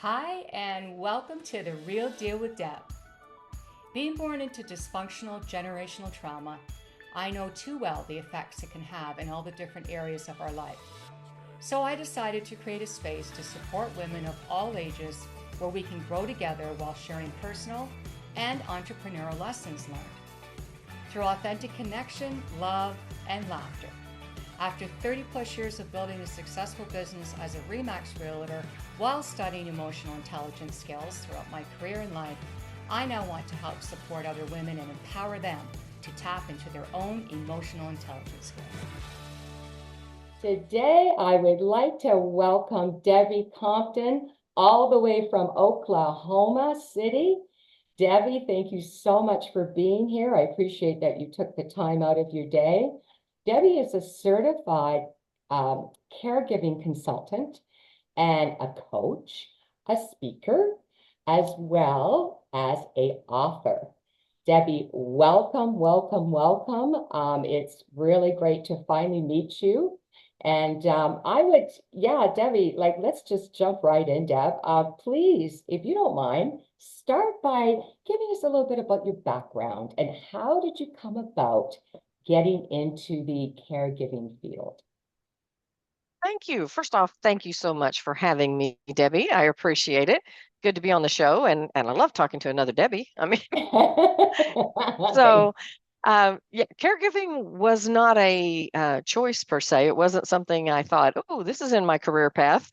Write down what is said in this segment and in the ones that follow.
Hi, and welcome to The Real Deal with Deb. Being born into dysfunctional generational trauma, I know too well the effects it can have in all the different areas of our life. So I decided to create a space to support women of all ages where we can grow together while sharing personal and entrepreneurial lessons learned through authentic connection, love, and laughter. After 30 plus years of building a successful business as a REMAX realtor while studying emotional intelligence skills throughout my career and life, I now want to help support other women and empower them to tap into their own emotional intelligence skills. Today, I would like to welcome Debbie Compton all the way from Oklahoma City. Debbie, thank you so much for being here. I appreciate that you took the time out of your day. Debbie is a certified caregiving consultant and a coach, a speaker, as well as an author. Debbie, welcome, welcome, welcome. It's really great to finally meet you. And Debbie, let's just jump right in, Deb. Please, if you don't mind, start by giving us a little bit about your background and how did you come about getting into the caregiving field? Thank you. First off, thank you so much for having me, Debbie. I appreciate it. Good to be on the show, and I love talking to another Debbie. Thanks. Caregiving was not a choice per se. It wasn't something I thought, oh, this is in my career path.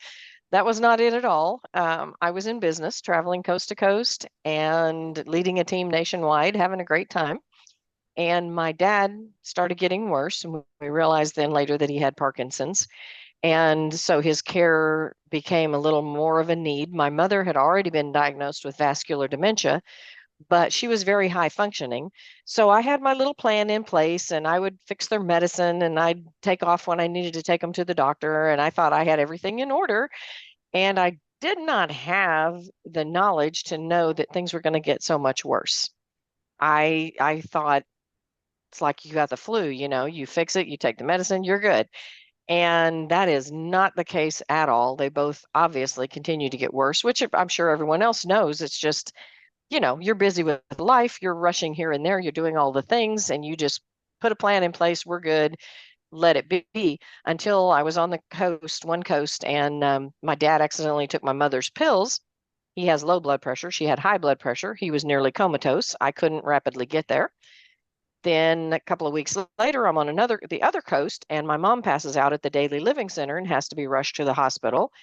That was not it at all. I was in business, traveling coast to coast and leading a team nationwide, having a great time. And my dad started getting worse, and we realized then later that he had Parkinson's. And so his care became a little more of a need. My mother had already been diagnosed with vascular dementia, but she was very high functioning. So I had my little plan in place and I would fix their medicine and I'd take off when I needed to take them to the doctor. And I thought I had everything in order. And I did not have the knowledge to know that things were going to get so much worse. I thought it's like you got the flu, you fix it, you take the medicine, you're good. And that is not the case at all. They both obviously continue to get worse, which I'm sure everyone else knows. It's just, you're busy with life, you're rushing here and there, you're doing all the things, and you just put a plan in place. We're good. Let it be until I was on the coast, one coast, and my dad accidentally took my mother's pills. He has low blood pressure. She had high blood pressure. He was nearly comatose. I couldn't rapidly get there. Then a couple of weeks later, I'm on the other coast, and my mom passes out at the Daily Living Center and has to be rushed to the hospital.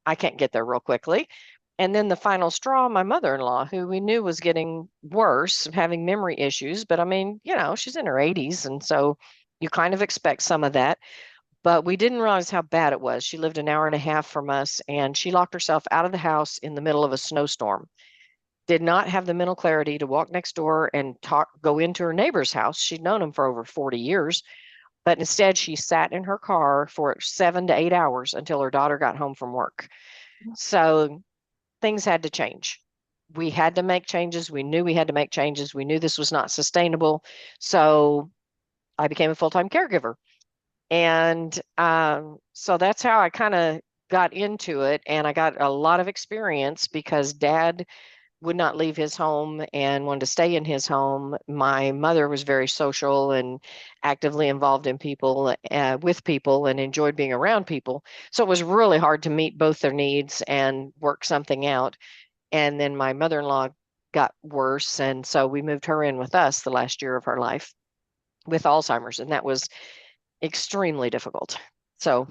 I can't get there real quickly. And then the final straw, my mother-in-law, who we knew was getting worse, having memory issues, but she's in her 80s, and so you kind of expect some of that. But we didn't realize how bad it was. She lived an hour and a half from us, and she locked herself out of the house in the middle of a snowstorm. Did not have the mental clarity to walk next door and go into her neighbor's house. She'd known him for over 40 years, but instead she sat in her car for 7 to 8 hours until her daughter got home from work. So things had to change. We had to make changes. We knew we had to make changes. We knew this was not sustainable. So I became a full-time caregiver. And so that's how I kind of got into it. And I got a lot of experience because Dad would not leave his home and wanted to stay in his home. My mother was very social and actively involved in people, with people, and enjoyed being around people. So it was really hard to meet both their needs and work something out. And then my mother-in-law got worse, and so we moved her in with us the last year of her life with Alzheimer's, and that was extremely difficult. So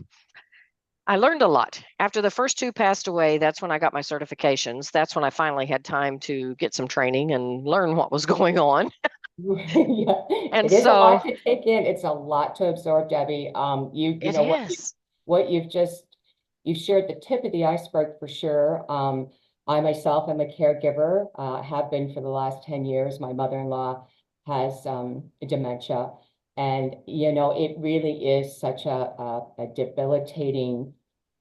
I learned a lot. After the first two passed away, that's when I got my certifications. That's when I finally had time to get some training and learn what was going on. Yeah, And it is a lot so to take in. It's a lot to absorb, Debbie. You it know is. what you've shared the tip of the iceberg for sure. I myself am a caregiver, have been for the last 10 years. My mother-in-law has dementia, and it really is such a debilitating,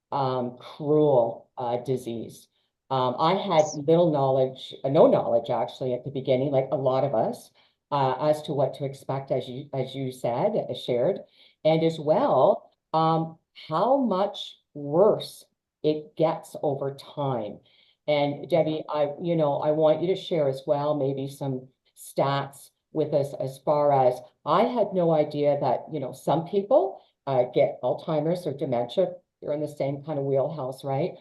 cruel disease. I had little knowledge, no knowledge actually at the beginning, like a lot of us, as to what to expect, as you said, shared, and as well, how much worse it gets over time. And Debbie, I want you to share as well, maybe some stats with us as far as I had no idea that, some people get Alzheimer's or dementia. You're in the same kind of wheelhouse, right?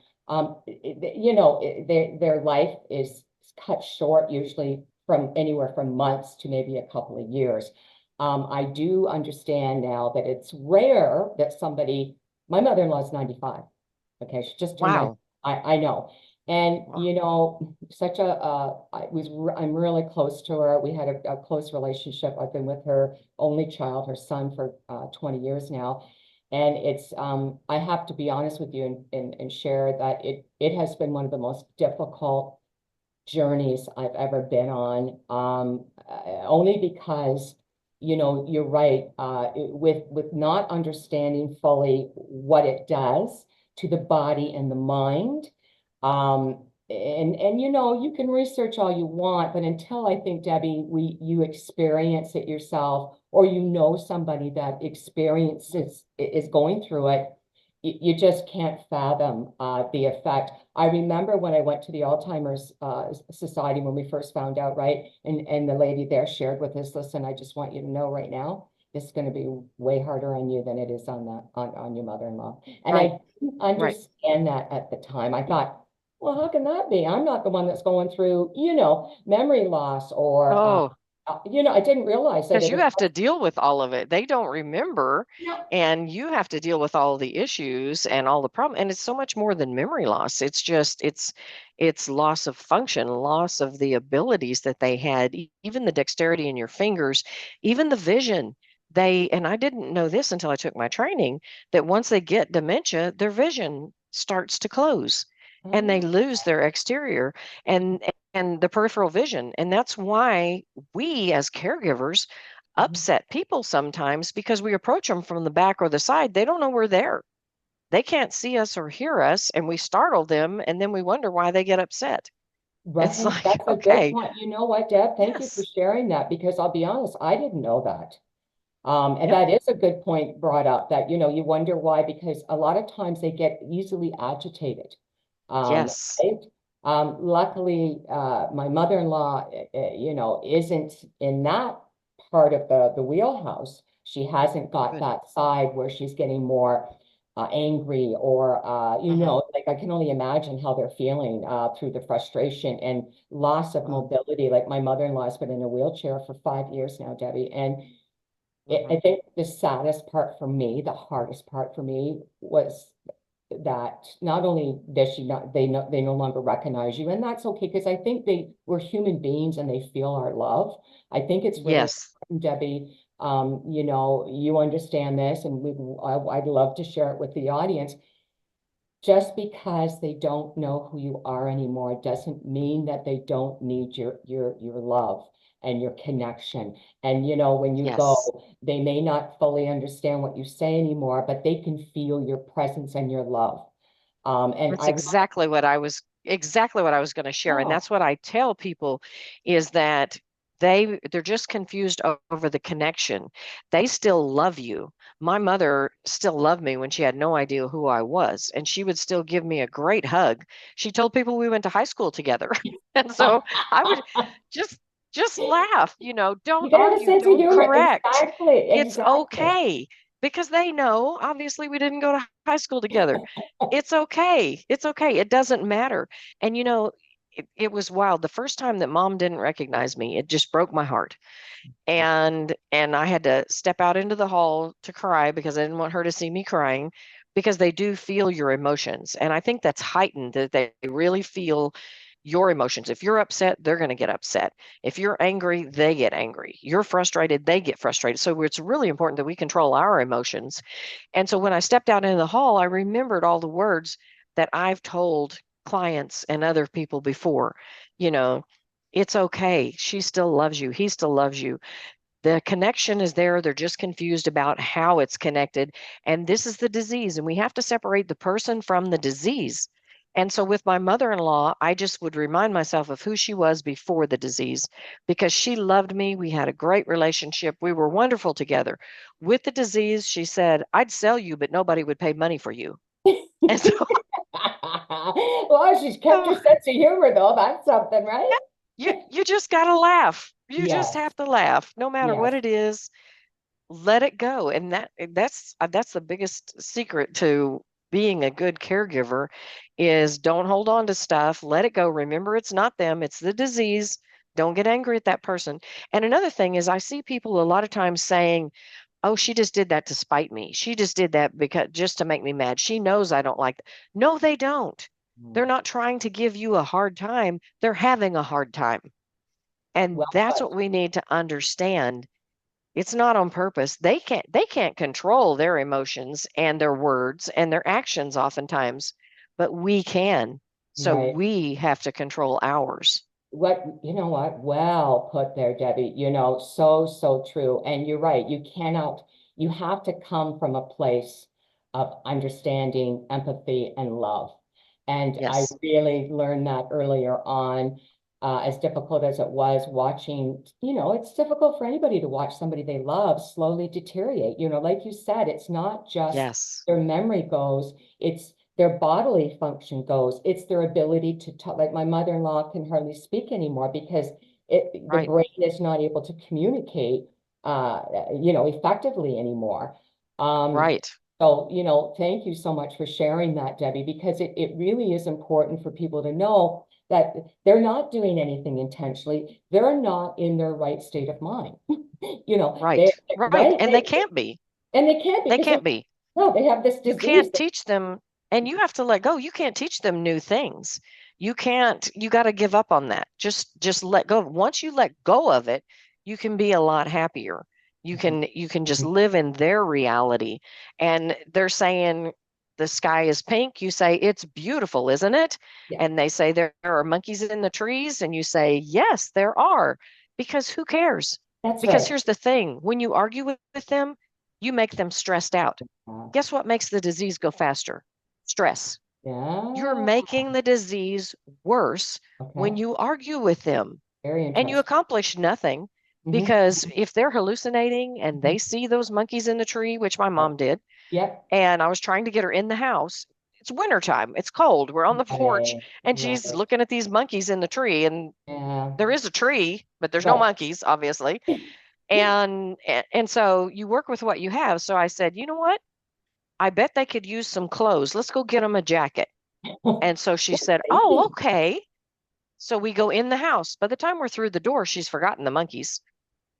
Their life is cut short usually from anywhere from months to maybe a couple of years. I do understand now that it's rare that my mother-in-law is 95. Okay, she just turned 90. Wow. I know. And Wow. I'm really close to her. We had a close relationship. I've been with her only child, her son, for 20 years now. And I have to be honest with you and share that it has been one of the most difficult journeys I've ever been on. Only because, you're right, with not understanding fully what it does to the body and the mind. You can research all you want, but until I think, Debbie, you experience it yourself, or somebody that experiences is going through it, you just can't fathom the effect. I remember when I went to the Alzheimer's Society when we first found out, right? And the lady there shared with us, listen, I just want you to know right now, this is going to be way harder on you than it is on your mother-in-law. And Right. I didn't Right. understand that at the time. I thought, well, how can that be? I'm not the one that's going through, memory loss or, Oh, I didn't realize that because it you was. have to deal with all of it. They don't remember, Yeah. and you have to deal with all the issues and all the problem. And it's so much more than memory loss. It's loss of function, loss of the abilities that they had, even the dexterity in your fingers, even the vision. And I didn't know this until I took my training, that once they get dementia, their vision starts to close and they Oh, lose their exterior and and the peripheral vision. And that's why we as caregivers mhm. upset people sometimes because we approach them from the back or the side. They don't know we're there. They can't see us or hear us, and we startle them, and then we wonder why they get upset. It's Right. like, That's a good okay, point. You know what, Deb? Thank you for yes, sharing that because I'll be honest, I didn't know that. And yep, that is a good point brought up that, you wonder why, because a lot of times they get easily agitated. yes, Right? Luckily, my mother-in-law, isn't in that part of the wheelhouse. She hasn't got good. that side where she's getting more angry or, Hmm. like I can only imagine how they're feeling through the frustration and loss of Wow. mobility. Like my mother-in-law's been in a wheelchair for 5 years now, Debbie, and I Hmm. think the saddest part for me, the hardest part for me was that not only does she not, they no longer recognize you, and that's okay because I think we're human beings and they feel our love. I think it's really Yes, important, Debbie. You understand this, and I'd love to share it with the audience. Just because they don't know who you are anymore doesn't mean that they don't need your love and your connection. And when you yes. go, they may not fully understand what you say anymore, but they can feel your presence and your love. And That's I exactly what I was going to share. And oh, that's what I tell people is that they're just confused over the connection. They still love you. My mother still loved me when she had no idea who I was, and she would still give me a great hug. She told people we went to high school together. And so I would just just laugh, you don't gotta have a argue, sense of don't humor. correct. Exactly, It's exactly. okay because they know obviously we didn't go to high school together. It's okay. It's okay. It doesn't matter. And it was wild. The first time that mom didn't recognize me, it just broke my heart. And I had to step out into the hall to cry because I didn't want her to see me crying because they do feel your emotions. And I think that's heightened that they really feel your emotions. If you're upset, they're going to get upset. If you're angry, they get angry. You're frustrated, they get frustrated. So it's really important that we control our emotions. And so when I stepped out into the hall, I remembered all the words that I've told clients and other people before. You know, it's okay. She still loves you. He still loves you. The connection is there. They're just confused about how it's connected. And this is the disease. And we have to separate the person from the disease. And so with my mother in law, I just would remind myself of who she was before the disease because she loved me. We had a great relationship. We were wonderful together. With the disease, she said, I'd sell you, but nobody would pay money for you. And so Well, she's kept her Oh, sense of humor though. That's something, right? you just gotta laugh. You just Yes, have to laugh, no matter what yes. it is. Let it go, and that's the biggest secret to being a good caregiver is don't hold on to stuff. Let it go. Remember, it's not them, it's the disease. Don't get angry at that person. And another thing is I see people a lot of times saying, oh, she just did that to spite me. She just did that because just to make me mad. She knows I don't like that. No, they don't. Mm. They're not trying to give you a hard time. They're having a hard time. And Well that's put. what we need to understand. It's not on purpose. They can't control their emotions and their words and their actions oftentimes, but we can. So Right. we have to control ours. You know what? Well put there, Debbie. So, so true. And you're right. You have to come from a place of understanding, empathy, and love. And I Yes. really learned that earlier on, as difficult as it was watching, it's difficult for anybody to watch somebody they love slowly deteriorate. Like you said, it's not just Yes. their memory goes, it's their bodily function goes. It's their ability to talk. Like my mother-in-law can hardly speak anymore because the Right. brain is not able to communicate, effectively anymore. Um, Right. so, thank you so much for sharing that, Debbie, because it really is important for people to know that they're not doing anything intentionally. They're not in their right state of mind. Right. They Right. right. And they can't be. And they can't They because can't be. they have this You disease. can't teach them, and you have to let go. You can't teach them new things. You can't, you got to give up on that. Just let go. Once you let go of it, you can be a lot happier. You can just live in their reality. And they're saying the sky is pink. You say it's beautiful, isn't it? Yeah, And they say there are monkeys in the trees, and you say yes, there are. Because who cares? that's Because right. here's the thing, when you argue with them, you make them stressed out. Uh, Guess what makes the disease go faster? Stress. You're yeah. making the disease worse when Okay. you argue with them, Very and you interesting. accomplish nothing, Hmm. because if they're hallucinating and Hmm. they see those monkeys in the tree, which my Right. mom did, Yep. and I was trying to get her in the house. It's wintertime, it's cold, we're on the porch, Right. and she's Right. looking at these monkeys in the tree, and Yeah. there is a tree, but there's no Right. monkeys, obviously. And so you work with what you have. So I said, you know what? I bet they could use some clothes. Let's go get them a jacket. And so she said, oh, okay. So we go in the house. By the time we're through the door, she's forgotten the monkeys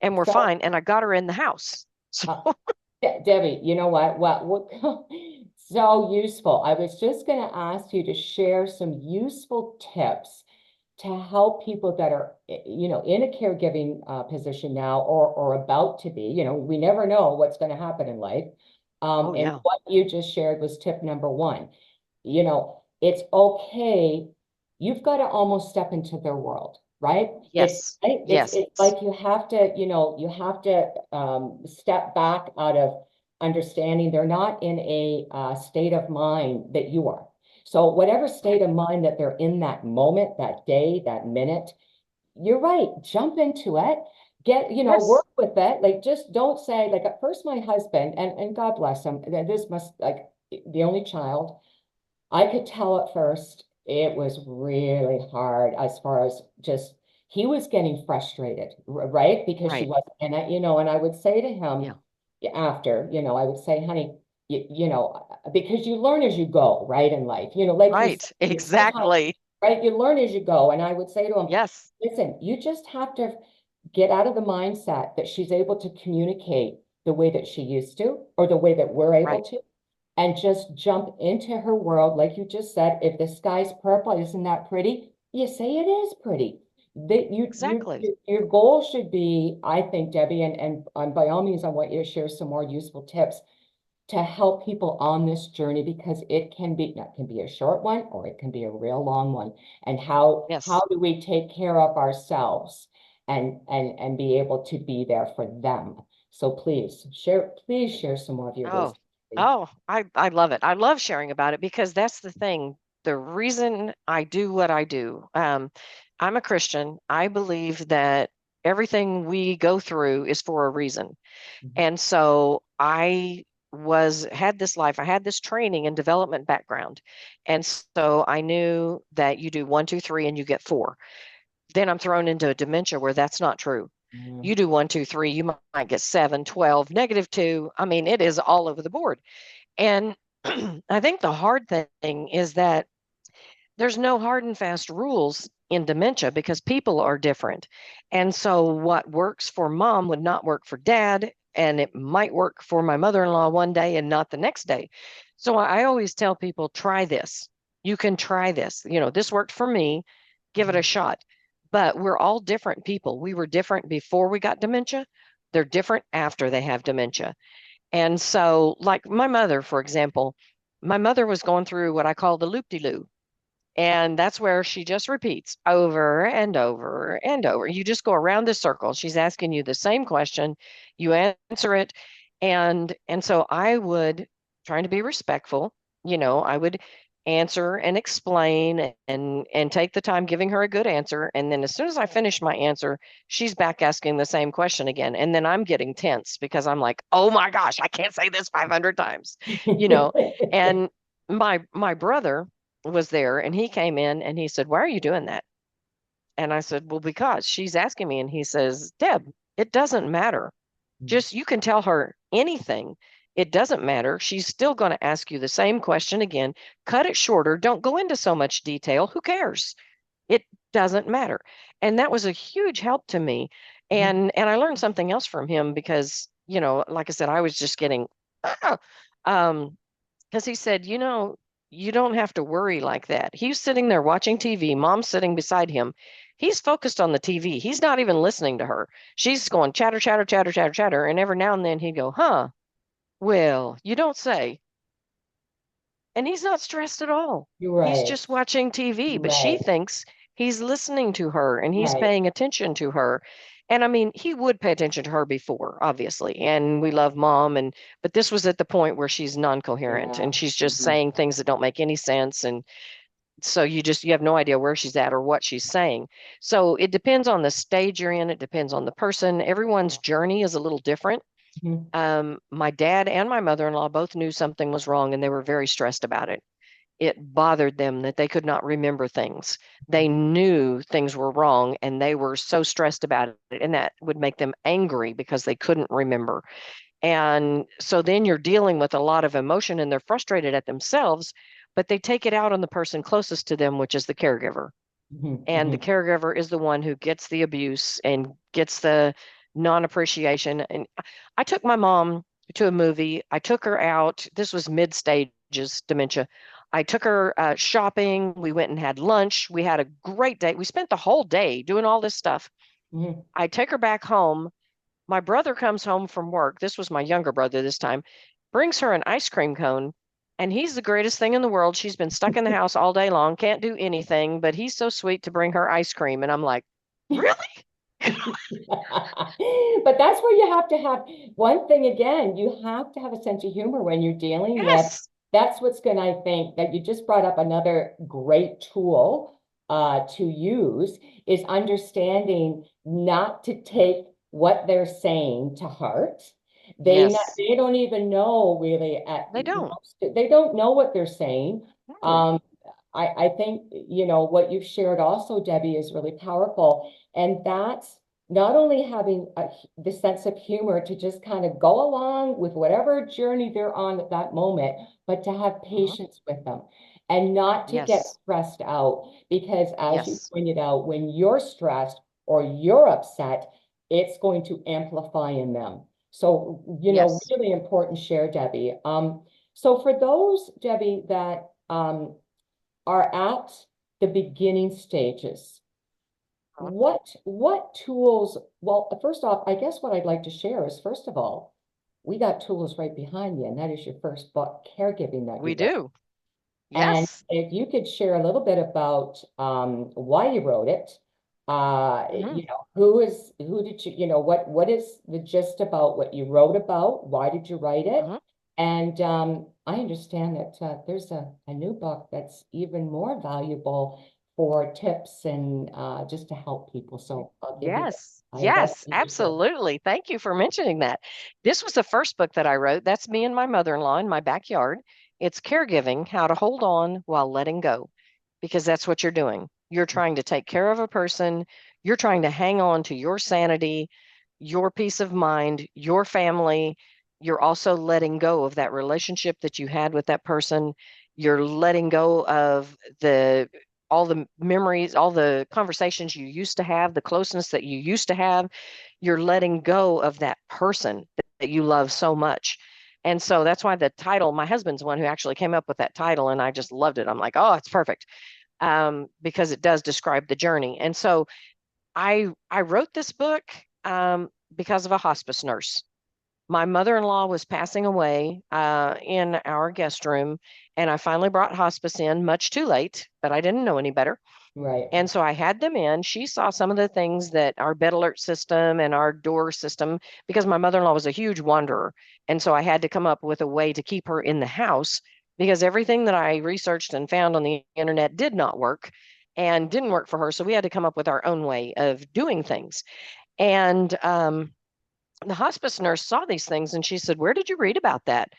and we're So, fine. And I got her in the house. So, uh, Debbie, you know what? So useful. I was just going to ask you to share some useful tips to help people that are, in a caregiving position now or about to be. We never know what's going to happen in life. oh, And yeah. what you just shared was tip number one. It's okay. You've got to almost step into their world, right? It's Yes. right? Yes. It's like you have to step back out of understanding they're not in a state of mind that you are. So whatever state of mind that they're in that moment, that day, that minute, you're right. Jump into it. Yes. Work with it. Like, just don't say, like, at first my husband, and God bless him, this must, like, the only child. I could tell at first it was really hard as far as just he was getting frustrated, right? Because she Right. wasn't, and I would say to him Yeah. after, I would say, honey, because you learn as you go, right, in life, like you said, Right. sometimes, Exactly. right, you learn as you go. And I would say to him, Yes. listen, you just have to get out of the mindset that she's able to communicate the way that she used to, or the way that we're able Right. to, and just jump into her world. Like you just said, if the sky's purple, isn't that pretty? You say it is pretty. That Exactly. your goal should be, I think, Debbie, and by all means, I want you to share some more useful tips to help people on this journey, because that can be a short one or it can be a real long one. And how Yes. do we take care of ourselves and be able to be there for them? So please share some more of your Oh, wisdom. I love it. I love sharing about it because that's the thing. The reason I do what I do, I'm a Christian. I believe that everything we go through is for a reason. Mhm. And so I had this life. I had this training and development background. And so I knew that you do 1, 2, 3 and you get 4. Then I'm thrown into a dementia where that's not true. Mm. You do 1, 2, 3, you might get 7, 12, -2. I mean, it is all over the board. And I think the hard thing is that there's no hard and fast rules in dementia because people are different. And so what works for mom would not work for dad, and it might work for my mother-in-law one day and not the next day. So I always tell people, try this. You can try this. This worked for me. Give it a shot. But we're all different people. We were different before we got dementia. They're different after they have dementia. And so, like my mother, for example, my mother was going through what I call the loop-de-loo. And that's where she just repeats over and over and over. You just go around this circle. She's asking you the same question, you answer it. And so I would, trying to be respectful, I would answer and explain and take the time giving her a good answer. And then as soon as I finish my answer, she's back asking the same question again. And then I'm getting tense because I'm like, oh my gosh, I can't say this 500 times, you know. And my brother was there and he came in and he said, why are you doing that? And I said, well, because she's asking me. And he says, Deb, it doesn't matter. Just you can tell her anything. It doesn't matter. She's still going to ask you the same question again. Cut it shorter. Don't go into so much detail. Who cares? It doesn't matter. And that was a huge help to me. And I learned something else from him because, like I said, I was just getting because he said, you don't have to worry like that. He's sitting there watching TV, mom's sitting beside him. He's focused on the TV. He's not even listening to her. She's going chatter, chatter, chatter, chatter, chatter. And every now and then he'd go, huh, well, you don't say. And he's not stressed at all. You're He's right. just watching TV, but she Right. thinks he's listening to her and he's Right. paying attention to her. And I mean, he would pay attention to her before, obviously. And we love mom but this was at the point where she's non-coherent Yeah. and she's just saying things that don't make any sense. And so you have no idea where she's at or what she's saying. So it depends on the stage you're in, it depends on the person. Everyone's journey is a little different. Mhm. My dad and my mother-in-law both knew something was wrong and they were very stressed about it. It bothered them that they could not remember things. They knew things were wrong and they were so stressed about it, and that would make them angry because they couldn't remember. And so then you're dealing with a lot of emotion and they're frustrated at themselves, but they take it out on the person closest to them, which is the caregiver. Mhm. And the Mhm. caregiver is the one who gets the abuse and gets the non-appreciation. And I took my mom to a movie. I took her out. This was mid stages dementia. I took her shopping. We went and had lunch. We had a great day. We spent the whole day doing all this stuff. Mhm. I take her back home. My brother comes home from work. This was my younger brother this time, brings her an ice cream cone. And he's the greatest thing in the world. She's been stuck in the house all day long, can't do anything, but he's so sweet to bring her ice cream. And I'm like, really? But that's where you have to have one thing again, you have to have a sense of humor when you're dealing with. Yes. That's what's going to, I think, that you just brought up another great tool to use is understanding not to take what they're saying to heart. Yes. They don't even know really They don't. they don't know what they're saying. No. I think, what you've shared also, Debbie, is really powerful. And that's not only having the sense of humor to just kind of go along with whatever journey they're on at that moment, but to have Mhm. patience with them and not to get Yes. stressed out. Because as you Yes. pointed out, when you're stressed or you're upset, it's going to amplify in them. So, Yes. really important share, Debbie. So for those, Debbie, that are at the beginning stages, Mhm. what tools, well, first off, I guess what I'd like to share is, first of all, we got tools right behind you, and that is your first book, Caregiving, that you We wrote. do. And Yes. if you could share a little bit about why you wrote it, Hmm. who did you, what is the gist about what you wrote about? Why did you write it? Hmm. And I understand that there's a new book that's even more valuable for tips and just to help people. So I'll give you that. Yes, I invite yes, you to share. absolutely. Thank you for mentioning that. This was the first book that I wrote. That's me and my mother-in-law in my backyard. It's Caregiving, How to Hold On While Letting Go, because that's what you're doing. You're trying to take care of a person. You're trying to hang on to your sanity, your peace of mind, your family. You're also letting go of that relationship that you had with that person. You're letting go of the all the memories, all the conversations you used to have, the closeness that you used to have. You're letting go of that person that you love so much. And so that's why the title, my husband's the one who actually came up with that title, and I just loved it. I'm like, oh, it's perfect, because it does describe the journey. And so I wrote this book because of a hospice nurse. My mother-in-law was passing away in our guest room, and I finally brought hospice in much too late, but I didn't know any better. Right. And so I had them in. She saw some of the things that our bed alert system and our door system, because my mother-in-law was a huge wanderer. And so I had to come up with a way to keep her in the house because everything that I researched and found on the internet did not work and didn't work for her. So we had to come up with our own way of doing things. And the hospice nurse saw these things and she said, "Where did you read about that?"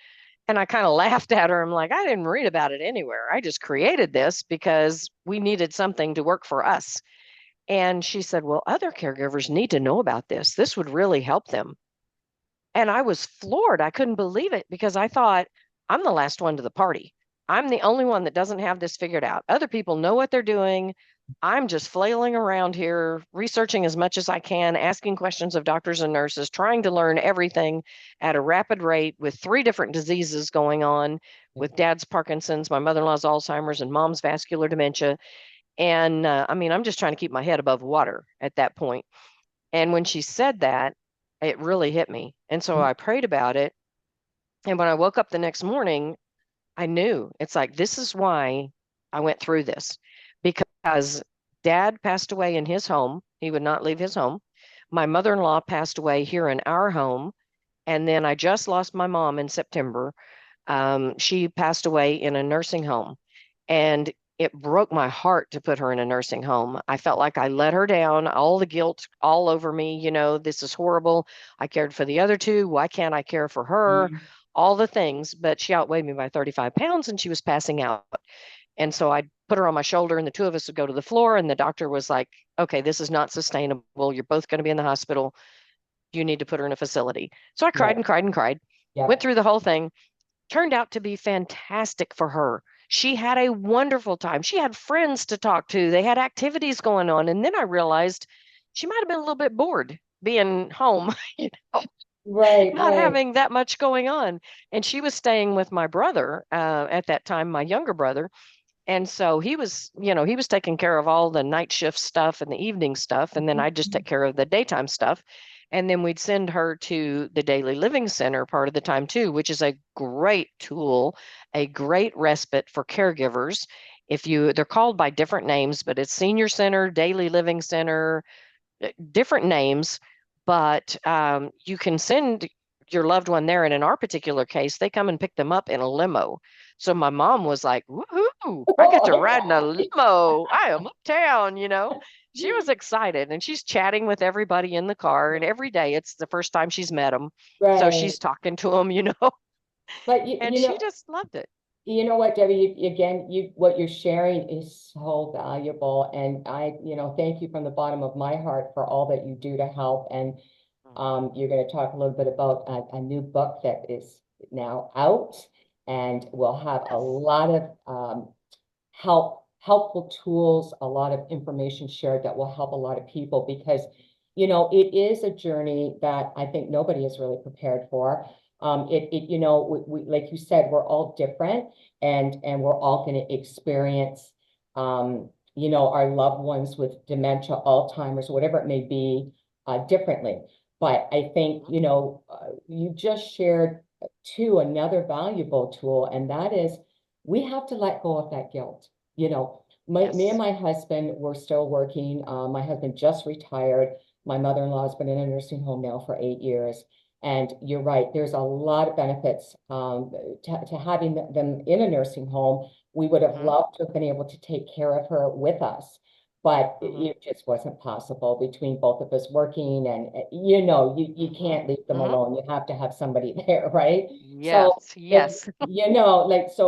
And I kind of laughed at her. I'm like, "I didn't read about it anywhere. I just created this because we needed something to work for us." And she said, "Well, other caregivers need to know about this. This would really help them." And I was floored. I couldn't believe it because I thought, I'm the last one to the party. I'm the only one that doesn't have this figured out. Other people know what they're doing. I'm just flailing around here, researching as much as I can, asking questions of doctors and nurses, trying to learn everything at a rapid rate with three different diseases going on with dad's Parkinson's, my mother in law's Alzheimer's, and mom's vascular dementia. And I mean, I'm just trying to keep my head above water at that point. And when she said that, it really hit me. And so I prayed about it. And when I woke up the next morning, I knew it's like, this is why I went through this because dad passed away in his home. He would not leave his home. My mother in law passed away here in our home. And then I just lost my mom in September. She passed away in a nursing home. And it broke my heart to put her in a nursing home. I felt like I let her down, all the guilt all over me. This is horrible. I cared for the other two. Why can't I care for her? Mhm. All the things, but she outweighed me by 35 pounds and she was passing out. And so I put her on my shoulder and the two of us would go to the floor. And the doctor was like, "Okay, this is not sustainable. You're both going to be in the hospital. You need to put her in a facility." So I cried Right. and cried and cried, went Yep. through the whole thing. Turned out to be fantastic for her. She had a wonderful time. She had friends to talk to. They had activities going on. And then I realized she might have been a little bit bored being home, you know, Right. not Right. having that much going on. And she was staying with my brother at that time, my younger brother. And so he was taking care of all the night shift stuff and the evening stuff. And then I'd just take care of the daytime stuff. And then we'd send her to the daily living center part of the time too, which is a great tool, a great respite for caregivers. They're called by different names, but it's senior center, daily living center, different names, but you can send your loved one there. And in our particular case, they come and pick them up in a limo. So my mom was like, "Woohoo, I get to ride in a limo. I am uptown." She was excited and she's chatting with everybody in the car. And every day it's the first time she's met them. So Right. she's talking to them, But and she just loved it. you know what, Debbie, again, what you're sharing is so valuable. And thank you from the bottom of my heart for all that you do to help. And you're going to talk a little bit about a new book that is now out, and we'll have a Yes. lot of helpful tools, a lot of information shared that will help a lot of people because, it is a journey that I think nobody is really prepared for. Like you said, we're all different and we're all going to experience, our loved ones with dementia, Alzheimer's, whatever it may be, differently. But I think, you just shared too another valuable tool, and that is we have to let go of that guilt. Me and Yes. my husband were still working. My husband just retired. My mother-in-law has been in a nursing home now for 8 years. And you're right, there's a lot of benefits to having them in a nursing home We would have Mhm. loved to have been able to take care of her with us, but Mhm. it just wasn't possible between both of us working and, you know, you Mhm. can't leave them Mhm. alone. You have to have somebody there, right? So Yes. if, Yes. you know, like, so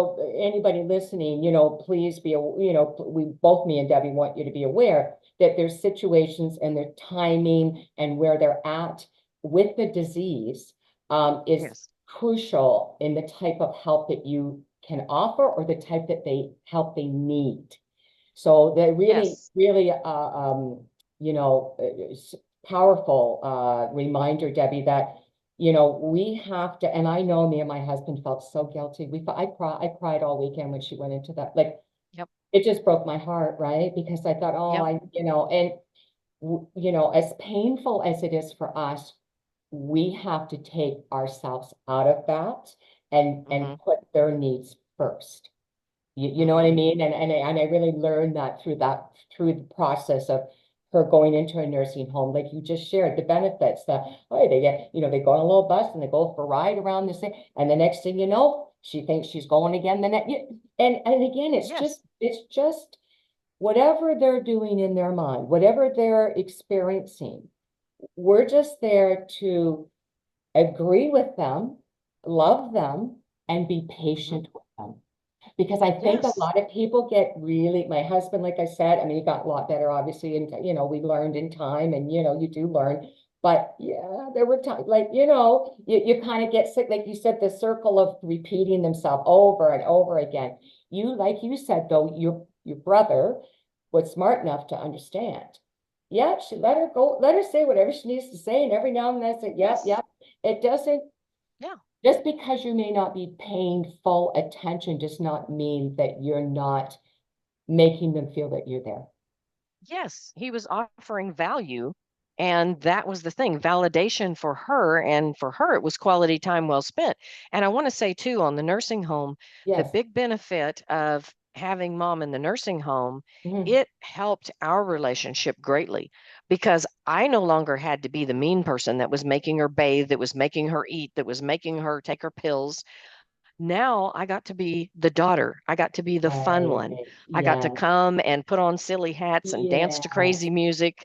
anybody listening, you know, please be, you know, we both, me and Debbie, want you to be aware that there's situations and their timing and where they're at with the disease is Yes. crucial in the type of help that you can offer or the type that they help they need. So they really, Yes. really, you know, powerful reminder, Debbie, that you know we have to. And I know me and my husband felt so guilty. I cried all weekend when she went into that. Like Yep. it just broke my heart, right? Because I thought, oh, Yep. you know, and you know, as painful as it is for us, we have to take ourselves out of that and Mhm. put their needs first. You know what I Mhm. mean? And I really learned that through the process of her going into a nursing home, like you just shared the benefits that oh they get, you know, they go on a little bus and they go for a ride around this thing, and the next thing you know, she thinks she's going again the next and again, Yes. it's just whatever they're doing in their mind, whatever they're experiencing, we're just there to agree with them, love them, and be Mhm. patient with them. Because I think a Yes. lot of people get really, my husband, like I said, I mean, he got a lot better, obviously, and you know, we learned in time, and you know, you do learn. But yeah, there were times like, you know, you kind of get sick, like you said, the circle of repeating themselves over and over again. You, like you said, though, your brother was smart enough to understand. Yeah, she let her go, let her say whatever she needs to say, and every now and then say, yep, Yes. yep. It doesn't Yeah. just because you may not be paying full attention does not mean that you're not making them feel that you're there. Yes, he was offering value, and that was the thing, validation for her, and for her, it was quality time well spent. And I wanna say too, on the nursing home, the Yes. big benefit of having mom in the nursing home, Mhm. it helped our relationship greatly because I no longer had to be the mean person that was making her bathe, that was making her eat, that was making her take her pills. Now I got to be the daughter. I got to be the fun one. Right. I got to Yes. come and put on silly hats and dance to crazy Yes. music,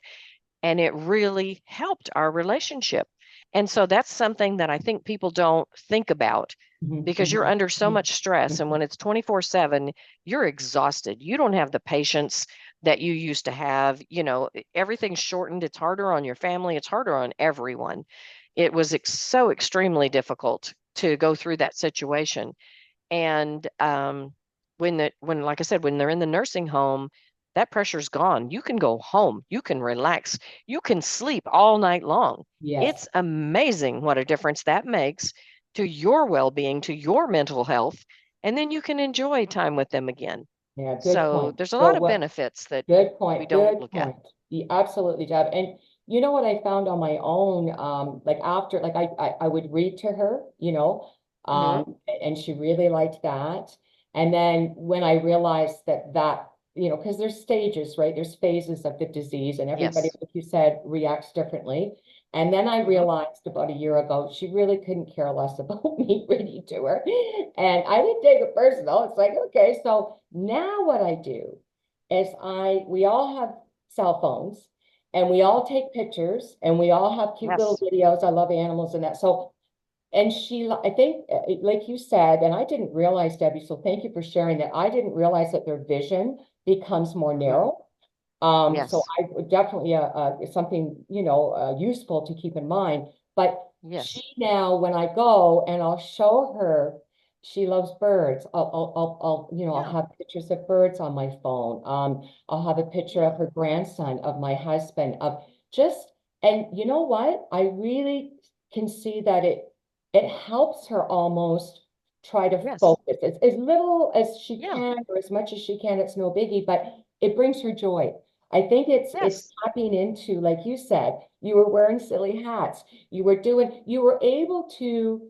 and it really helped our relationship. And so that's something that I think people don't think about Mhm, because you're mhm, under so mhm, much stress. And mhm. when it's 24/7, you're exhausted. You don't have the patience that you used to have. Everything's shortened. It's harder on your family, it's harder on everyone. It was so extremely difficult to go through that situation. And when like I said, when they're in the nursing home, that pressure's gone. You can go home, you can relax, you can sleep all night long. Yes. It's amazing what a difference that makes to your well-being, to your mental health, and then you can enjoy time with them again. Yeah, good So point. there's a lot So of what benefits that good we point. don't Good look at. point. You absolutely, Deb. And you know what I found on my own, like after, like I would read to her, you know, Hmm. and she really liked that. And then when I realized that, you know, because there's stages, right? There's phases of the disease, and everybody, Yes. like you said, reacts differently. And then I Hmm. realized about a year ago, she really couldn't care less about me reading to her. And I didn't take it personal. It's like, okay, so now what I do is we all have cell phones and we all take pictures and we all have cute little Yes. videos. I love animals and that. So, and I think, like you said, and I didn't realize, Debbie, so thank you for sharing that. I didn't realize that their vision becomes more Hmm. narrow. So Yes. I would definitely something, you know, useful to keep in mind. But she Yes. now, when I go and I'll show her, she loves birds. You know, I'll Yeah. have pictures of birds on my phone. I'll have a picture Yeah. of her grandson, of my husband, of just, and you know what? I really can see that it helps her almost try to Yes. focus as little as she Yeah. can or as much as she can. It's no biggie, but it brings her joy. I think it's Yes. tapping into, like you said, you were wearing silly hats. You were able to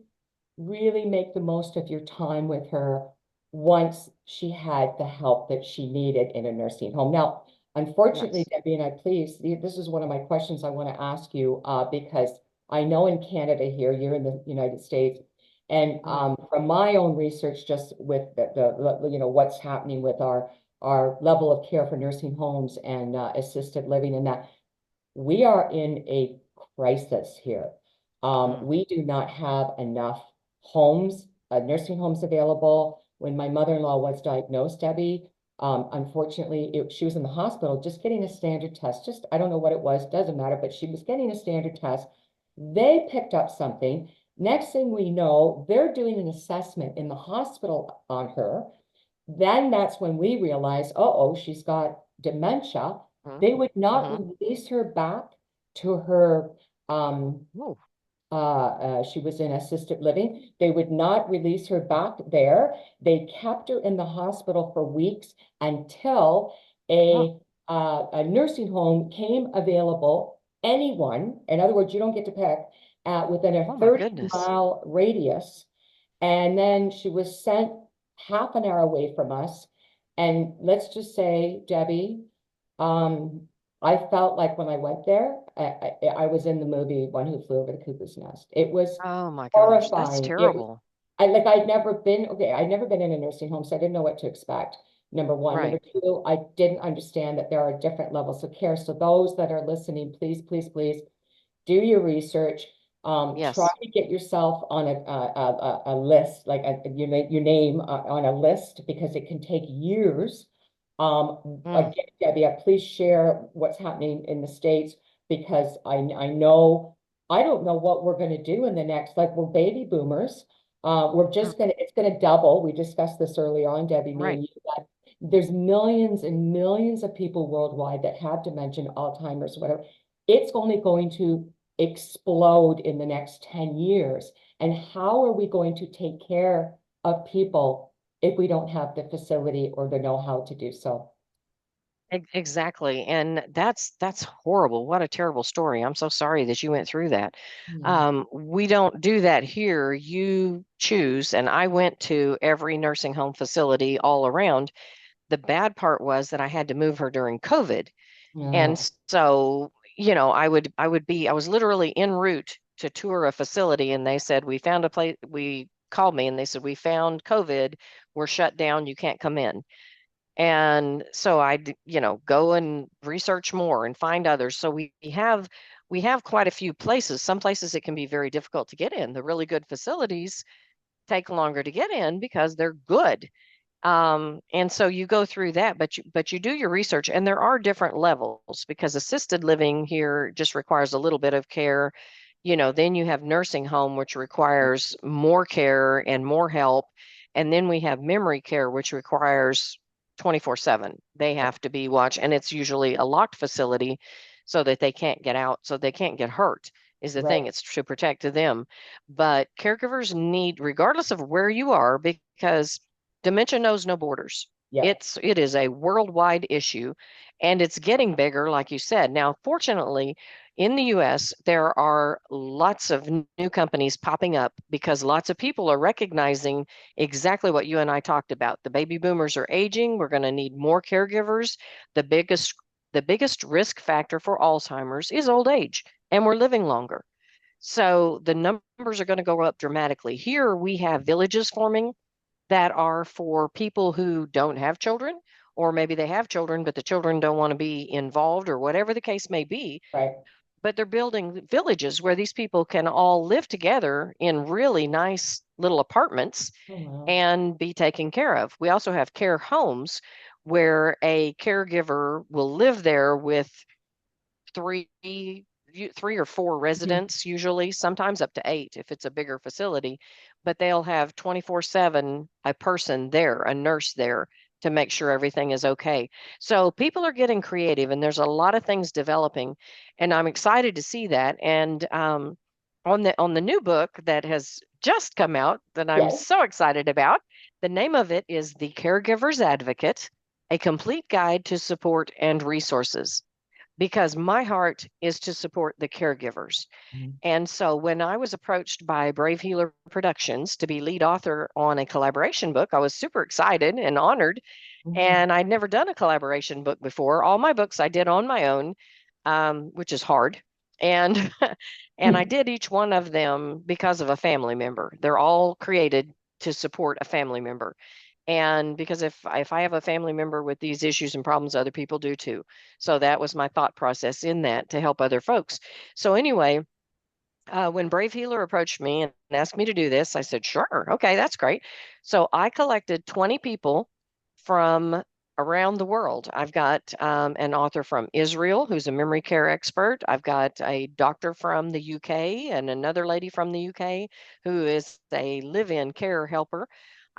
really make the most of your time with her once she had the help that she needed in a nursing home. Now, unfortunately, Yes. Debbie, and this is one of my questions I want to ask you, because I know in Canada here, you're in the United States, And Mm. from my own research, just with what's happening with our level of care for nursing homes and assisted living, and that we are in a crisis here. Mm. We do not have enough homes, nursing homes available. When my mother-in-law was diagnosed, Debbie, unfortunately, she was in the hospital just getting a standard test. Just, I don't know what it was, doesn't matter, but she was getting a standard test. They picked up something. Next thing we know, they're doing an assessment in the hospital on her. Then that's when we realized, oh, she's got dementia. Mm. They would not Mm-hmm. release her back to her Ooh. she was in assisted living. They would not release her back there. They kept her in the hospital for weeks until Oh, a nursing home came available. Anyone, in other words, you don't get to pick, within a oh my 30 goodness. mile radius. And then she was sent half an hour away from us. And let's just say, Debbie, um, I felt like when I went there, I was in the movie One Who Flew Over the Cuckoo's Nest. It was Oh my gosh, that's horrifying. terrible. I'd never been in a nursing home, so I didn't know what to expect. Number one. Number Right. two, I didn't understand that there are different levels of care. So those that are listening, please, please, please do your research. Try Yes. to get yourself on a list, like your name on a list, because it can take years. Mm. Again, Debbie, please share what's happening in the States, because I know I don't know what we're going to do in the next, like, we're baby boomers. We're Mm. just it's going to double. We discussed this early on, Debbie, me Right. and you, that there's millions and millions of people worldwide that have dementia, Alzheimer's, whatever. It's only going to explode in the next 10 years. And how are we going to take care of people if we don't have the facility or the know-how to do so? Exactly. And that's horrible. What a terrible story. I'm so sorry that you went through that. Yeah. We don't do that here. You choose, and I went to every nursing home facility all around. The bad part was that I had to move her during COVID. And Yeah. so, I was literally en route to tour a facility and they said, we found a place, we called me and they said, we found COVID, we're shut down, you can't come in. And so go and research more and find others. So we have quite a few places. Some places it can be very difficult to get in. The really good facilities take longer to get in because they're good. And so you go through that, but you do your research, and there are different levels because assisted living here just requires a little bit of care. Then you have nursing home, which requires more care and more help. And then we have memory care, which requires 24/7. They have to be watched, and it's usually a locked facility so that they can't get out, so they can't get hurt, is the thing. Right. It's to protect them. But caregivers need, regardless of where you are, because dementia knows no borders. Yeah. It is a worldwide issue, and it's getting bigger, like you said. Now, fortunately, in the US, there are lots of new companies popping up because lots of people are recognizing exactly what you and I talked about. The baby boomers are aging. We're going to need more caregivers. The biggest risk factor for Alzheimer's is old age, and we're living longer. So the numbers are going to go up dramatically. Here we have villages forming that are for people who don't have children, or maybe they have children, but the children don't want to be involved, or whatever the case may be. Right. But they're building villages where these people can all live together in really nice little apartments Oh, wow. and be taken care of. We also have care homes where a caregiver will live there with three three or four Mhm. residents, usually sometimes up to eight if it's a bigger facility, but they'll have 24/7 a person there, a nurse there, to make sure everything is okay. So people are getting creative and there's a lot of things developing, and I'm excited to see that. And on the new book that has just come out that I'm Yes. so excited about, the name of it is The Caregiver's Advocate: A Complete Guide to Support and Resources, because my heart is to support the caregivers. Mhm. And so when I was approached by Brave Healer Productions to be lead author on a collaboration book, I was super excited and honored. Mhm. And I'd never done a collaboration book before. All my books I did on my own, which is hard. And and I did each one of them because of a family member. They're all created to support a family member. And because if I have a family member with these issues and problems, other people do too. So that was my thought process in that, to help other folks. So anyway, when Brave Healer approached me and asked me to do this, I said, sure, okay, that's great. So I collected 20 people from around the world. I've got an author from Israel who's a memory care expert. I've got a doctor from the UK and another lady from the UK who is a live-in care helper.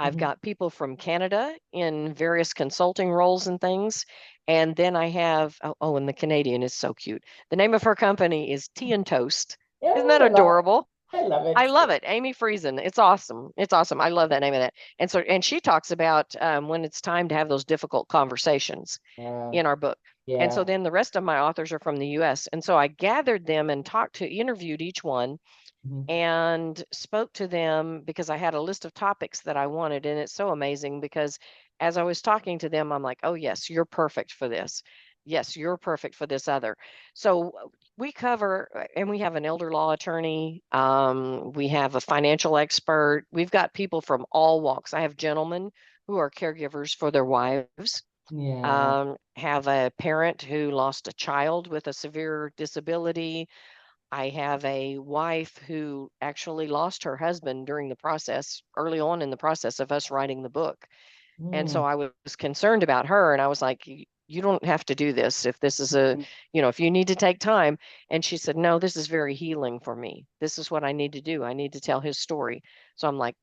I've Mhm. got people from Canada in various consulting roles and things. And then I have, and the Canadian is so cute. The name of her company is Tea and Toast. Isn't that Oh, adorable? I love I it love too. it. Amy Friesen. It's awesome. It's awesome. I love that name of that. And so, and she talks about when it's time to have those difficult conversations Yeah, in our book. And so yeah. then the rest of my authors are from the US. And so I gathered them and interviewed each one Mhm. and spoke to them because I had a list of topics that I wanted. And it's so amazing because as I was talking to them, I'm like, oh, yes, you're perfect for this. Yes, you're perfect for this other. So we cover, and we have an elder law attorney. We have a financial expert. We've got people from all walks. I have gentlemen who are caregivers for their wives. Yeah. Have a parent who lost a child with a severe disability. I have a wife who actually lost her husband during the process, early on in the process of us writing the book. And Mm. so I was concerned about her. And I was like, you don't have to do this if this is if you need to take time. And she said, no, this is very healing for me. This is what I need to do. I need to tell his story. So I'm like,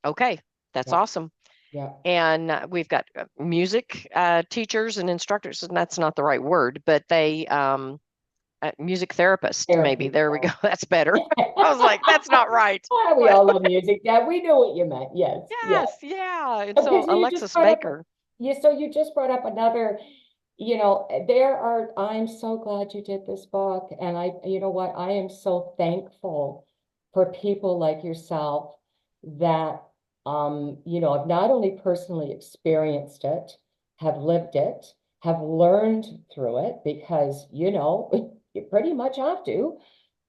okay, that's Yeah, awesome. yeah. And we've got music teachers and instructors, and that's not the right word, but they, music therapist, maybe. Therapy. There we go. That's better. I was like, that's not right. Ah, we But all love music. Yeah, we knew what you meant. Yes, yeah. yes, yeah. And Okay, so so you just Alexis brought up, Baker, so you just brought up another, there are, I'm so glad you did this book. And you know what, I am so thankful for people like yourself that, have not only personally experienced it, have lived it, have learned through it, because, you pretty much have to.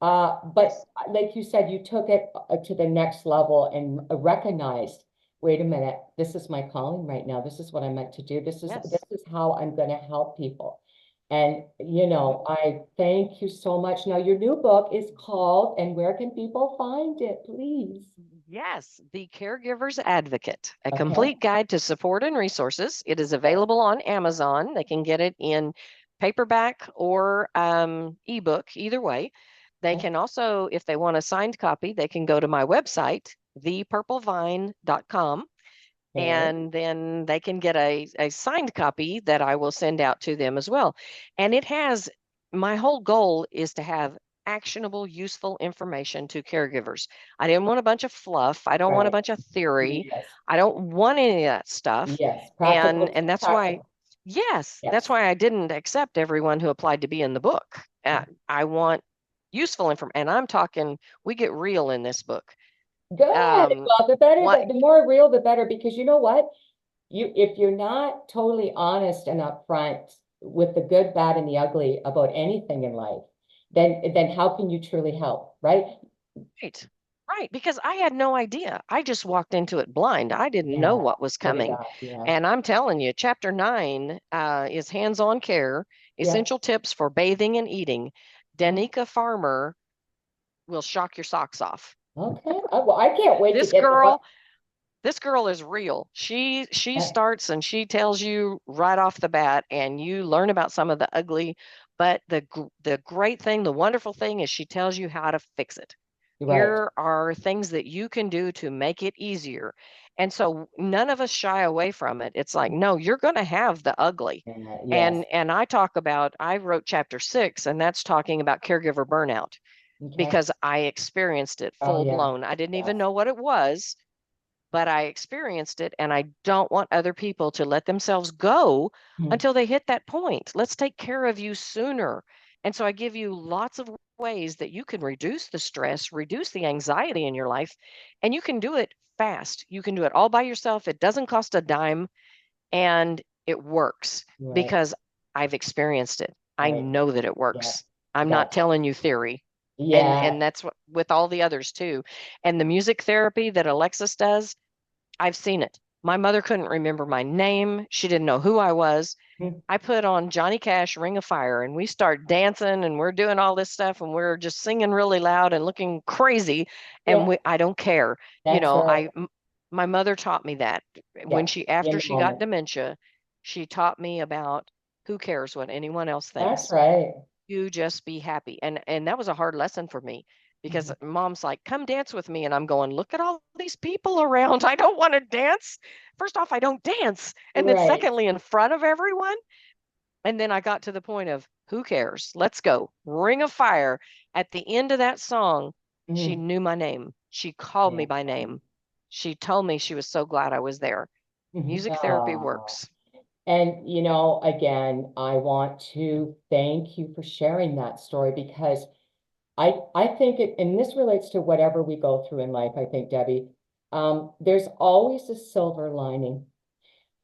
But yes, like you said, you took it to the next level and recognized, wait a minute, this is my calling right now. This is what I'm meant to do. This yes. is how I'm going to help people. And Mhm. I thank you so much. Now, your new book is called, and where can people find it, please? Yes, The Caregiver's Advocate, a Okay. complete guide to support and resources. It is Yes. available on Amazon. They can get it in paperback or ebook, either way. They Okay. can also, if they want a signed copy, they can go to my website, thepurplevine.com, Okay. and then they can get a signed copy that I will send out to them as well. And it has, my whole goal is to have actionable, useful information to caregivers. I didn't want a bunch of fluff. I don't want a Right. bunch of theory. Yes. I don't want any of that stuff. Yes. And that's why, Practical. yes, that's Yes. why I didn't accept everyone who applied to be in the book. I want useful information. And I'm talking, we get real in this book. Good. Um, Well, the better, what, the more real, the better, because you know what? If you're not totally honest and upfront with the good, bad, and the ugly about anything in life, then how can you truly help, right? Right. Right. Because I had no idea. I just walked into it blind. I didn't know Yeah, what was so did coming. I. Yeah. And I'm telling you, chapter 9 is hands-on care, Yeah. essential tips for bathing and eating. Oh, Danica Farmer will shock your socks off. okay. Well, I can't wait to This get the book. girl, this girl is real. She Yeah, starts and she tells you right off the bat, and you learn about some of the ugly, but the great thing, the wonderful thing is she tells you how to fix it. you're right. Here are things that you can do to make it easier. And so none of us shy away from it. It's like, no, you're going to have the ugly. Yes. And I wrote chapter 6, and that's talking about caregiver burnout Okay. because I experienced it Oh, full yeah. blown. I didn't even Yes. know what it was, but I experienced it, and I don't want other people to let themselves go Hmm. until they hit that point. Let's take care of you sooner. And so I give you lots of ways that you can reduce the stress, reduce the anxiety in your life, and you can do it fast. You can do it all by yourself. It doesn't cost a dime, and it works You're right. because I've experienced it. I Right. know that it Yeah. works. I'm not That's, telling you theory. yeah. And that's what with all the others too. And the music therapy that Alexis does, I've seen it. My mother couldn't remember my name. She didn't know who I was. Mm, I put on Johnny Cash, Ring of Fire, and we start dancing and we're doing all this stuff and we're just singing really loud and looking crazy. And yeah, I don't care. You that's know, right. my mother taught me that Yeah, when be in after the she got moment. dementia, she taught me about who cares what anyone else That's thinks. right. You just be happy. And that was a hard lesson for me because Mhm. mom's like, come dance with me. And I'm going, look at all these people around. I don't want to dance. First off, I don't dance. And then Right. secondly, in front of everyone. And then I got to the point of who cares? Let's go. Ring of Fire. At the end of that song, she Mhm. knew my name. She called me Yeah. by name. She told me she was so glad I was there. Mhm. Music therapy Oh. works. And, again, I want to thank you for sharing that story because I think it, and this relates to whatever we go through in life, I think, Debbie, there's always a silver lining.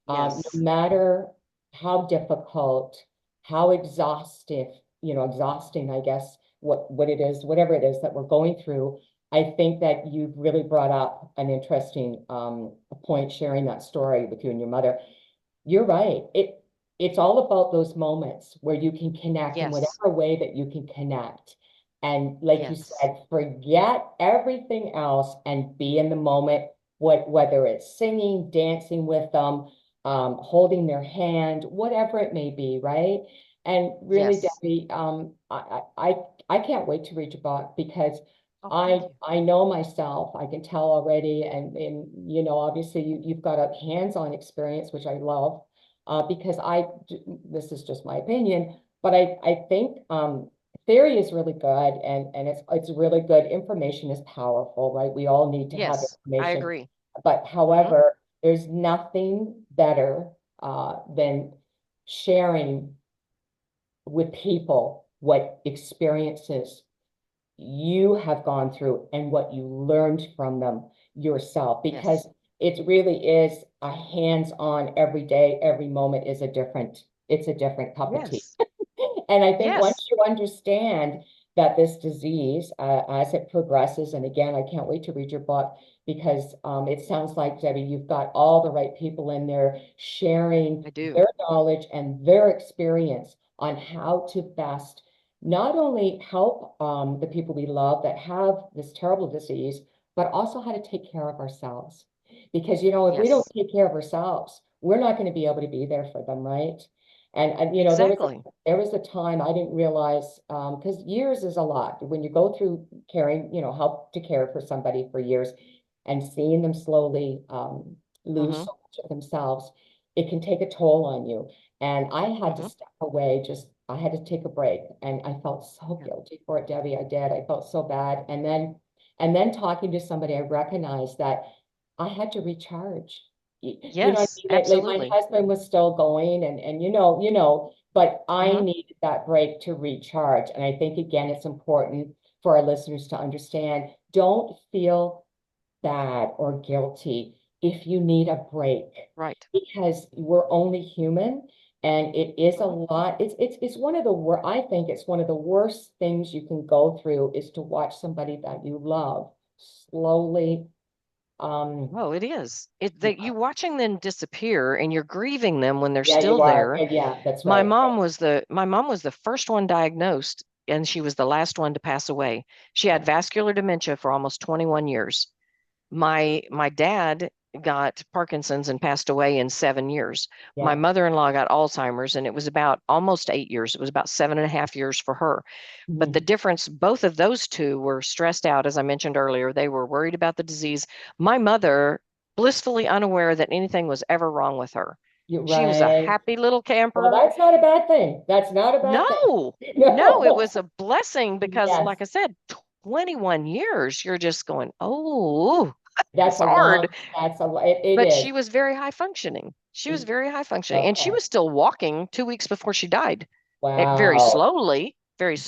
No Yes. matter how difficult, how exhausting, I guess, what it is, whatever it is that we're going through, I think that you've really brought up an interesting point sharing that story with you and your mother. You're right. It's all about those moments where you can connect in Yes. whatever way that you can connect. And like you Yes. said, forget everything else and be in the moment, whether it's singing, dancing with them, holding their hand, whatever it may be, right? And really, Yes. Debbie, I can't wait to read your book because Oh, I thank you. I know myself. I can tell already, and obviously you've got a hands-on experience, which I love, because this is just my opinion, but I think theory is really good, and it's really good. Information is powerful, right? We all need to have Yes, I information, agree. but Hmm. however, there's nothing better than sharing with people what experiences you have gone through and what you learned from them yourself, because Yes. it really is a hands-on every day, every moment is it's a different cup of tea. Yes. And I think Yes. once you understand that this disease, as it progresses, and again, I can't wait to read your book because it sounds like, Debbie, you've got all the right people in there sharing I do. their knowledge and their experience on how to best not only help the people we love that have this terrible disease, but also how to take care of ourselves. Because, if we don't Yes. take care of ourselves, we're not going to be able to be there for them, right? And Exactly. there was a time I didn't realize, because years is a lot. When you go through caring, help to care for somebody for years and seeing them slowly lose Hmm. so much of themselves, it can take a toll on you. And I had to Hmm. step away, I had to take a break. And I felt so Yeah. guilty for it, Debbie. I did. I felt so bad. And then talking to somebody, I recognized that I had to recharge. You know what Yes, I mean? Like my absolutely. husband was still going and but I Hmm. needed that break to recharge. And I think again, it's important for our listeners to understand, don't feel bad or guilty if you need a break Right. because we're only human and it is a Hmm. lot. It's one of the I think it's one of the worst things you can go through is to watch somebody that you love slowly Oh, it is. yeah, You watching them disappear and you're grieving them when they're yeah, still you are. there. And yeah, that's right. My mom was the first one diagnosed and she was the last one to pass away. She had vascular dementia for almost 21 years. My dad got Parkinson's and passed away in 7 years. My Yeah. mother-in-law got Alzheimer's and it was about almost 8 years. It was about 7.5 years for her. But the Mhm. difference, both of those two were stressed out, as I mentioned earlier. They were worried about the disease. My mother, blissfully unaware that anything was ever wrong with her. You're She was a right. happy little Well, camper. that's not a bad thing. That's not a bad thing. No, no, it No. was a blessing because, Yes. like I said, 21 years, you're just going, oh, it's That's a long, hard. it But is. she was very high functioning. She was very high functioning, and she Okay. was still walking 2 weeks before she died. Wow. Very All right.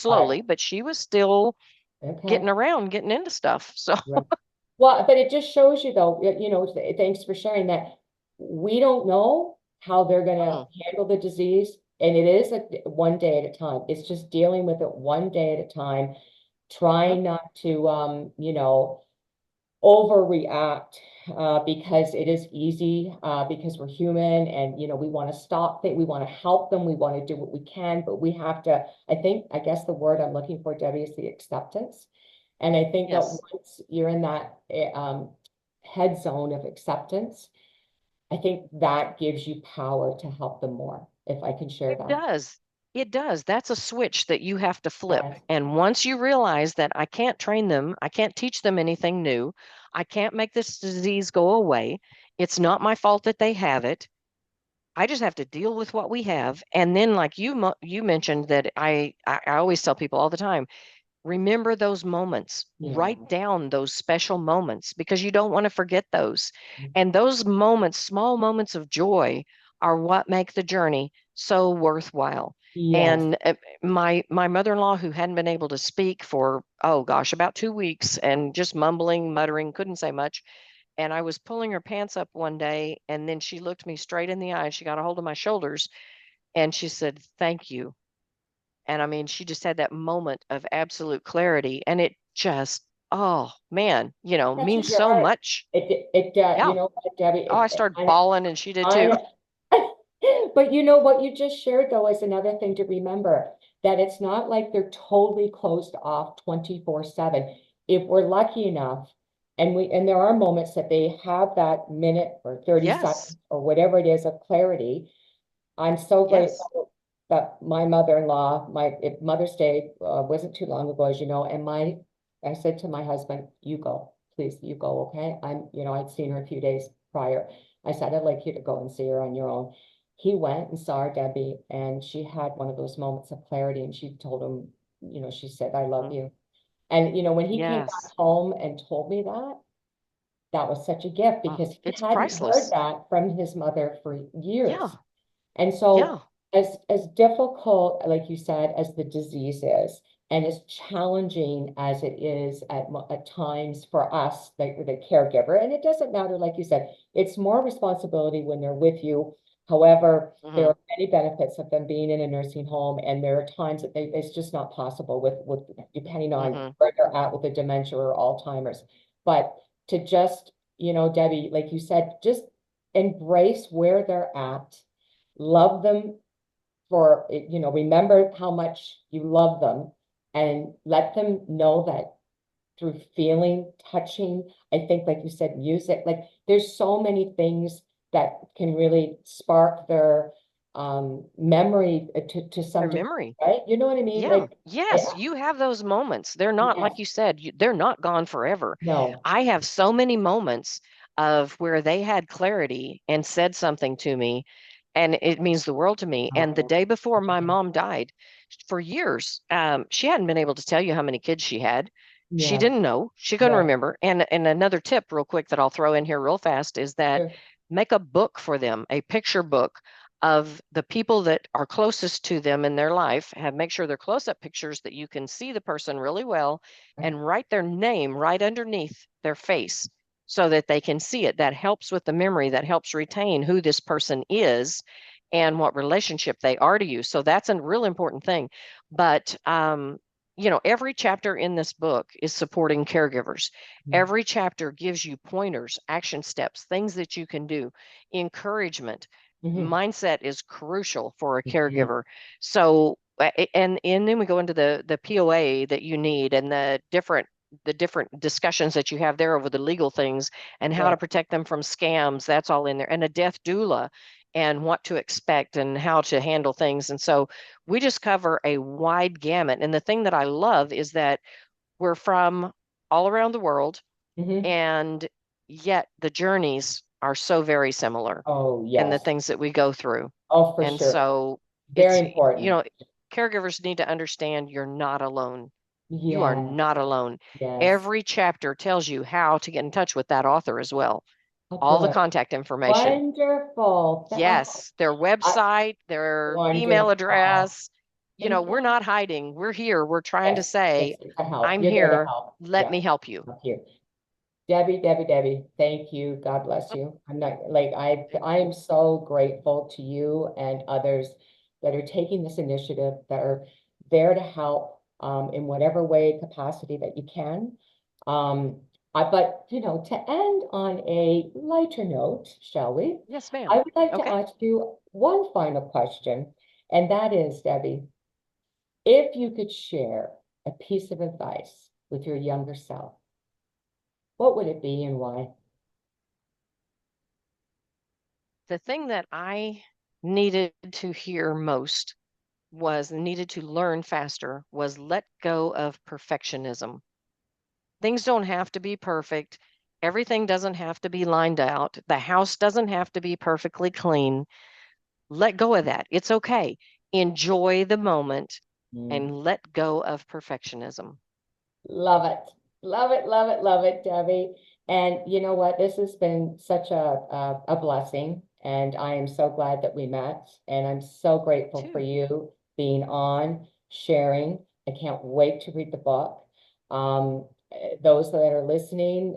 slowly, but she was still Okay. getting around, getting into stuff. So, Right. Well, but it just shows you though, thanks for sharing that. We don't know how they're going to mm, handle the disease and it is one day at a time. It's just dealing with it one day at a time, trying not to, overreact, because it is easy, because we're human, and we want to stop things, we want to help them, we want to do what we can, but we have to, I guess the word I'm looking for, Debbie, is the acceptance. And I think that Yes. once you're in that head zone of acceptance, I think that gives you power to help them more, if I can share It that. does. It does. That's a switch that you have to flip. Yes. And once you realize that I can't train them, I can't teach them anything new, I can't make this disease go away. It's not my fault that they have it. I just have to deal with what we have. And then, like you mentioned, that I always tell people all the time, remember those moments, Yeah. write down those special moments because you don't want to forget those. And those moments, small moments of joy, are what make the journey so worthwhile. Yes. And my mother-in-law, who hadn't been able to speak for, oh gosh, about 2 weeks and just mumbling, muttering, couldn't say much. And I was pulling her pants up one day, and then she looked me straight in the eye. She got a hold of my shoulders and she said, "Thank you." And I mean, she just had that moment of absolute clarity. And it just, oh man, Touches means your so heart. much. You Yeah. know what, Debbie, Oh, I started bawling and she did too. I, but you know what you just shared though is another thing to remember, that it's not like they're totally closed off 24/7. If we're lucky enough, and there are moments that they have that minute or 30 Yes. seconds or whatever it is of clarity. I'm so Yes. grateful that my mother-in-law, Mother's Day wasn't too long ago, as you know, and I said to my husband, "You go, please, you go, okay?" I'd seen her a few days prior. I said, "I'd like you to go and see her on your own." He went and saw Debbie, and she had one of those moments of clarity, and she told him, she said, "I love Mhm. you." And when he came back Yes. home and told me that, that was such a gift Oh, because he it's hadn't heard priceless. that from his mother for years. Yeah. And so Yeah. as difficult, like you said, as the disease is, and as challenging as it is at times for us, the caregiver, and it doesn't matter, like you said, it's more responsibility when they're with you. However, there Hmm. are many benefits of them being in a nursing home, and there are times that it's just not possible with depending on Hmm. where they're at with the dementia or Alzheimer's. But to just, Debbie, like you said, just embrace where they're at, love them for it, remember how much you love them, and let them know that through feeling, touching, I think, like you said, music, like there's so many things that can really spark their memory to Their some degree, memory. right? You know what I mean? Yeah. Like, Yes, you have those moments. They're not, yes, like you said, they're not gone forever. no, I have so many moments of where they had clarity and said something to me, and it means the world to me. And the oh, day before my mom died, for years, she hadn't been able to tell you how many kids she had. She yeah, didn't know. She couldn't right, remember. And another tip, real quick, that I'll throw in here real fast is that sure. make a book for them, a picture book of the people that are closest to them in their life. Make sure they're close-up pictures that you can see the person really well, and write their name right underneath their face so that they can see it. That helps with the memory, that helps retain who this person is and what relationship they are to you. So that's a real important thing. But every chapter in this book is supporting caregivers. Every chapter gives you pointers, action steps, things that you can do, encouragement. Mhm. Mindset is crucial for a Mhm. caregiver. So, and then we go into the POA that you need, and the different discussions that you have there over the legal things and how to Right. protect them from scams. That's all in there, and a death doula and what to expect and how to handle things. And so we just cover a wide gamut. And the thing that I love is that we're from all around the world, Mhm. and yet the journeys are so very similar Oh, in the yes. things that we go through. Oh, for And sure. so Very it's, important. caregivers need to understand you're not alone. You are Yeah. not alone. Yes. Every chapter tells you how to get in touch with that author as well. Oh, All the good. contact information. Wonderful. Yes, their I, website, their email wonderful. address. And We're not hiding. We're here. We're trying to yes, say, yes, to help. I'm You're there to here. help. Let Yeah, me help you. help you. Debbie, thank you. God bless you. I'm not like I am so grateful to you and others that are taking this initiative, that are there to help in whatever way, capacity that you can. But, to end on a lighter note, shall we? Yes, I ma'am. would like to Okay. ask you one final question, and that is, Debbie, if you could share a piece of advice with your younger self, what would it be and why? The thing that I needed to hear most needed to learn faster was let go of perfectionism. Things don't have to be perfect. Everything doesn't have to be lined out. The house doesn't have to be perfectly clean. Let go of that. It's okay. Enjoy the moment Mm. and let go of perfectionism. Love it. Love it, love it, love it, Debbie. And you know what? This has been such a blessing, and I am so glad that we met. And I'm so grateful for Too. you being on, sharing. I can't wait to read the book. Those that are listening,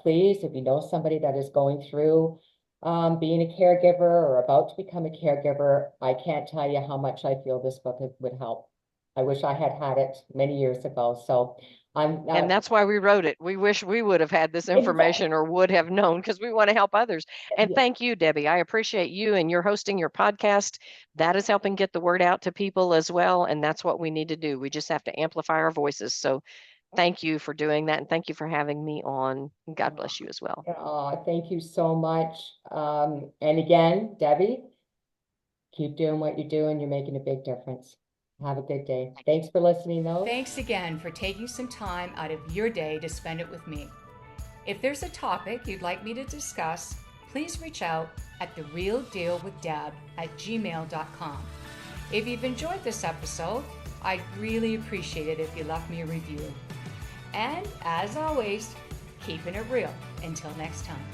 please, if you know somebody that is going through being a caregiver or about to become a caregiver, I can't tell you how much I feel this book would help. I wish I had had it many years ago. So I'm And that's why we wrote it. We wish we would have had this exactly. information or would have known because we want to help others. And Yeah. thank you, Debbie. I appreciate you and you're hosting your podcast. That is helping get the word out to people as well. And that's what we need to do. We just have to amplify our voices. So thank you for doing that. And thank you for having me on. God bless you as well. Oh, thank you so much. And again, Debbie, keep doing what you're doing. You're making a big difference. Have a good day. Thanks for listening, though. Thanks again for taking some time out of your day to spend it with me. If there's a topic you'd like me to discuss, please reach out at therealdealwithdeb@gmail.com. If you've enjoyed this episode, I'd really appreciate it if you left me a review. And as always, keeping it real. Until next time.